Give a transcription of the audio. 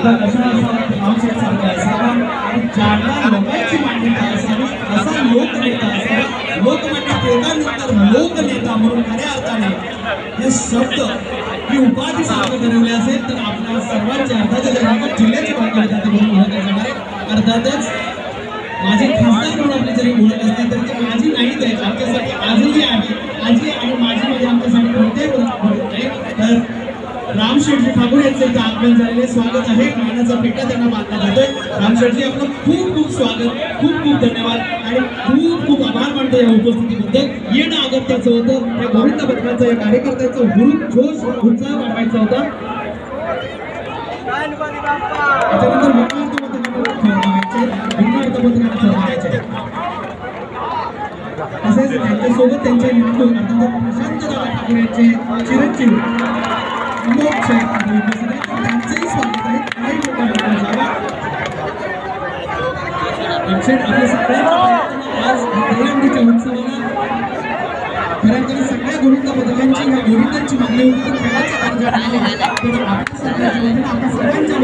पद्धत अशा सारखं असावं आणि ज्यांना लोकांची मान्यता असावी असा लोकनेता असावा। लोकमान्य टिळकांनंतर लोकनेता म्हणून खऱ्या अर्थाने हे शब्द ही उपाधी सार्थ ठरवली असेल तर आपल्या सर्वांच्या अर्थातच रायगड जिल्ह्याची बातमी म्हणून ओळखले जाणारे अर्थातच माझे खासदार म्हणून आपली जरी ओळख असली तरी ते माझी नाहीच आहे, आमच्यासाठी आजही आहे, आजी आणि माझी म्हणजे आमच्यासाठी कोणत्याही ओळख नाही। तर रामशेठजी ठाकूर यांचं इथं आगमन झालेले स्वागत आहे। मानाचा पेटा त्यांना बांधला जातोय। रामशेठजी आपलं खूप खूप स्वागत, खूप खूप धन्यवाद आणि खूप खूप आभार मानतो या उपस्थितीबद्दल। येणं अगत्याचं होतं, या गोविंद पथकाचं या कार्यकर्त्यांचं हुरूप जोश उत्साह वाढवायचा होता। तसेच त्यांच्यासोबत त्यांचे मित्र प्रशांत ठाकूर यांचे चिरंजीव त्यांचंही स्वागत आहे। काही लोकांना जावा आपल्या सगळ्यांना आज दहीहंडीच्या उत्सवाला खऱ्या सगळ्या गोविंद पथकांची ह्या गोविंदांची मागणी होती, खेळाचा दर्जा आपल्या सगळ्यांच्या